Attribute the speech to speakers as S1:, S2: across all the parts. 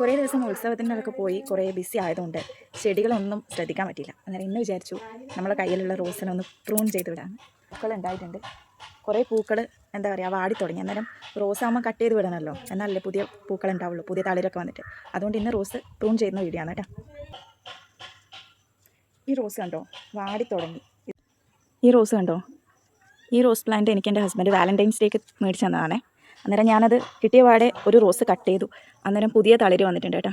S1: കുറേ ദിവസം ഉത്സവത്തിൻ്റെ അതൊക്കെ പോയി കുറേ ബിസി ആയതുകൊണ്ട് ചെടികളൊന്നും ശ്രദ്ധിക്കാൻ പറ്റിയില്ല. അന്നേരം ഇന്ന് വിചാരിച്ചു നമ്മളെ കയ്യിലുള്ള റോസിനൊന്ന് പ്രൂൺ ചെയ്ത് വിടാമെന്ന്. പൂക്കൾ ഉണ്ടായിട്ടുണ്ട്, കുറേ പൂക്കൾ എന്താ പറയുക വാടി തുടങ്ങി. അന്നേരം റോസാകുമ്പോൾ കട്ട് ചെയ്ത് വിടണമല്ലോ, എന്നാലല്ലേ പുതിയ പൂക്കൾ ഉണ്ടാവുള്ളൂ, പുതിയ തളിരൊക്കെ വന്നിട്ട്. അതുകൊണ്ട് ഇന്ന് റോസ് പ്രൂൺ ചെയ്യുന്ന വീഡിയോ ആണ് കേട്ടോ. ഈ റോസ് കണ്ടോ വാടി തുടങ്ങി. ഈ റോസ് കണ്ടോ, ഈ റോസ് പ്ലാന്റ് എനിക്ക് എൻ്റെ ഹസ്ബൻഡ് വാലൻറ്റൈൻസ് ഡേക്ക് മേടിച്ച് തന്നതാണേ. അന്നേരം ഞാനത് കിട്ടിയ പാടെ ഒരു റോസ് കട്ട് ചെയ്തു. അന്നേരം പുതിയ തളിര് വന്നിട്ടുണ്ട് കേട്ടോ.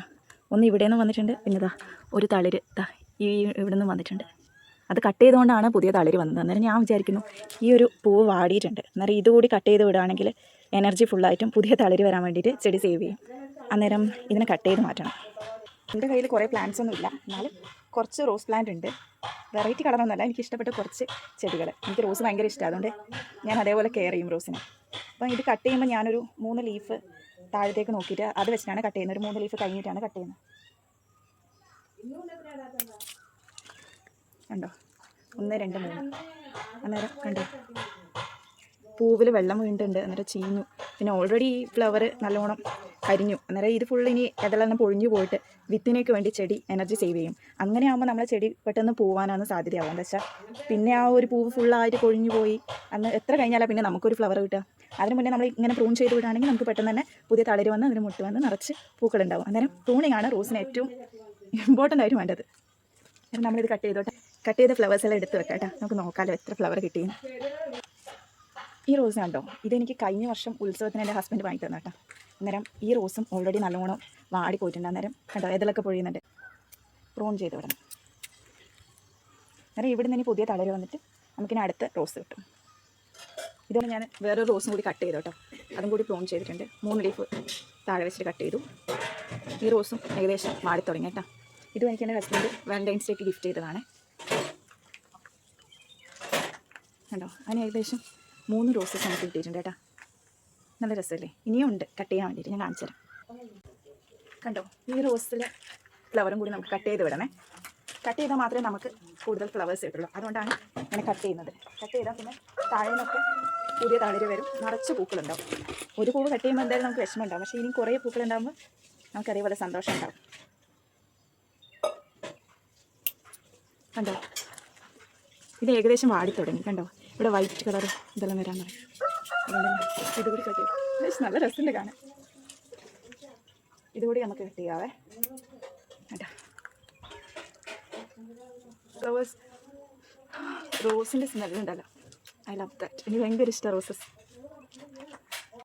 S1: ഒന്ന് ഇവിടെ നിന്ന് വന്നിട്ടുണ്ട്, പിന്നെ ഇതാ ഒരു തളിര് ഈ ഇവിടെ നിന്ന് വന്നിട്ടുണ്ട്. അത് കട്ട് ചെയ്തുകൊണ്ടാണ് പുതിയ തളിര് വന്നത്. അന്നേരം ഞാൻ വിചാരിക്കുന്നു ഈ ഒരു പൂവ് വാടിയിട്ടുണ്ട്, അന്നേരം ഇതുകൂടി കട്ട് ചെയ്ത് വിടുകയാണെങ്കിൽ എനർജി ഫുള്ളായിട്ടും പുതിയ തളിര് വരാൻ വേണ്ടിയിട്ട് ചെടി സേവ് ചെയ്യും. അന്നേരം ഇതിനെ കട്ട് ചെയ്ത് മാറ്റണം. എൻ്റെ കയ്യിൽ കുറേ പ്ലാന്റ്സ് ഒന്നും ഇല്ല, എന്നാലും കുറച്ച് റോസ് പ്ലാന്റ് ഉണ്ട്. വെറൈറ്റി കളറൊന്നുമല്ല, എനിക്ക് ഇഷ്ടപ്പെട്ട കുറച്ച് ചെടികൾ. എനിക്ക് റോസ് ഭയങ്കര ഇഷ്ടമാണ്, അതുകൊണ്ട് ഞാൻ അതേപോലെ കെയർ ചെയ്യും റോസിനെ. അപ്പം ഇത് കട്ട് ചെയ്യുമ്പോൾ ഞാനൊരു 3 ലീഫ് താഴത്തേക്ക് നോക്കിയിട്ട് അത് വെച്ചിട്ടാണ് കട്ട് ചെയ്യുന്നത്. ഒരു 3 ലീഫ് കഴിഞ്ഞിട്ടാണ് കട്ട് ചെയ്യുന്നത്. കണ്ടോ, 1 2 3. അന്നേരം കണ്ടോ പൂവിൽ വെള്ളം വീണിട്ടുണ്ട്, അന്നേരം ചീഞ്ഞു. പിന്നെ ഓൾറെഡി ഈ ഫ്ലവർ നല്ലോണം കരിഞ്ഞു. അന്നേരം ഇത് ഫുള്ള് ഇനി ഇതെല്ലാം പൊഴിഞ്ഞു പോയിട്ട് വിത്തിനേക്ക് വേണ്ടി ചെടി എനർജി സേവ് ചെയ്യും. അങ്ങനെയാകുമ്പോൾ നമ്മളെ ചെടി പെട്ടെന്ന് പോകാനാണ് സാധ്യതയാവുക. എന്താ വെച്ചാൽ പിന്നെ ആ ഒരു പൂവ് ഫുള്ളായിട്ട് പൊഴിഞ്ഞു പോയി അന്ന് എത്ര കഴിഞ്ഞാലാണ് പിന്നെ നമുക്കൊരു ഫ്ലവർ കിട്ടുക. അതിന് മുന്നേ നമ്മൾ ഇങ്ങനെ പ്രൂൺ ചെയ്ത് വിടുകയാണെങ്കിൽ നമുക്ക് പെട്ടെന്ന് തന്നെ പുതിയ തളിര് വന്ന് അതിന് മുട്ട് വന്ന് നിറച്ച് പൂക്കളുണ്ടാവും. അന്നേരം പ്രൂണിങ് ആണ് റോസിന് ഏറ്റവും ഇമ്പോർട്ടൻ്റ് ആയിട്ട് വേണ്ടത്. അന്നേരം നമ്മളിത് കട്ട് ചെയ്ത ഫ്ലവേഴ്സ് എല്ലാം എടുത്ത് വെക്കാം കേട്ടോ. നമുക്ക് നോക്കാമല്ലോ എത്ര ഫ്ലവർ കിട്ടിയെന്ന്. ഈ റോസ് കണ്ടോ, ഇതെനിക്ക് കഴിഞ്ഞ വർഷം ഉത്സവത്തിന് എൻ്റെ ഹസ്ബൻഡ് വാങ്ങി തന്നു കേട്ടോ. അന്നേരം ഈ റോസും ഓൾറെഡി നല്ലോണം വാടി പോയിട്ടുണ്ട്. അന്നേരം കണ്ടോ ഇതിലൊക്കെ പൊഴിയുന്നുണ്ട്. പ്രൂൺ ചെയ്ത് വിടണം. അന്നേരം ഇവിടെ നിന്ന് ഇനി പുതിയ തളിര് വന്നിട്ട് നമുക്കിനി അടുത്ത റോസ് കിട്ടും. ഇതുകൊണ്ട് ഞാൻ വേറൊരു റോസും കൂടി കട്ട് ചെയ്തു കേട്ടോ. അതും കൂടി പ്രൂൺ ചെയ്തിട്ടുണ്ട്. 3 ലീഫ് താഴെ വെച്ചിട്ട് കട്ട് ചെയ്തു. ഈ റോസും ഏകദേശം വാടി തുടങ്ങി കേട്ടോ. ഇതും എനിക്ക് എൻ്റെ ഹസ്ബൻഡ് വാലൻറ്റൈൻസ് ഡേക്ക് ഗിഫ്റ്റ് ചെയ്തതാണ്. കണ്ടോ, അതിന് ഏകദേശം 3 റോസസ് നമുക്ക് കിട്ടിയിട്ടുണ്ട് കേട്ടോ. നല്ല രസമല്ലേ. ഇനിയും ഉണ്ട് കട്ട് ചെയ്യാൻ വേണ്ടിയിട്ട്, ഞാൻ കാണിച്ചു തരാം. കണ്ടോ, ഈ റോസിലെ ഫ്ലവറും കൂടി നമുക്ക് കട്ട് ചെയ്ത് വിടണേ. കട്ട് ചെയ്താൽ മാത്രമേ നമുക്ക് കൂടുതൽ ഫ്ലവേഴ്സ് കിട്ടുള്ളൂ. അതുകൊണ്ടാണ് ഇങ്ങനെ കട്ട് ചെയ്യുന്നത്. കട്ട് ചെയ്താൽ പിന്നെ താഴെ നിന്നൊക്കെ പുതിയ തളിര് വരും, നിറച്ച് പൂക്കളുണ്ടാവും. ഒരു പൂവ് കട്ട് ചെയ്യുമ്പോൾ എന്തായാലും നമുക്ക് വിഷമം ഉണ്ടാവും, പക്ഷേ ഇനി കുറേ പൂക്കളുണ്ടാകുമ്പോൾ നമുക്ക് അതേപോലെ സന്തോഷം ഉണ്ടാവും. കണ്ടോ, ഇത് ഏകദേശം വാടി തുടങ്ങി. കണ്ടോ, ഇവിടെ വൈറ്റ് കളർ ഇതെല്ലാം വരാൻ പറയും. അതുകൊണ്ട് ഇതുകൂടി കട്ട് ചെയ്യും. നല്ല രസമുണ്ട് കാണാൻ. ഇതുകൂടി നമുക്ക് കട്ട് ചെയ്യാവേ. കേട്ടോ, ഫ്ലവേഴ്സ് റോസിൻ്റെ സ്മെല്ലുണ്ടല്ലോ, ഐ ലവ് ദാറ്റ്. എനിക്ക് ഭയങ്കര ഇഷ്ടമാണ് റോസസ്.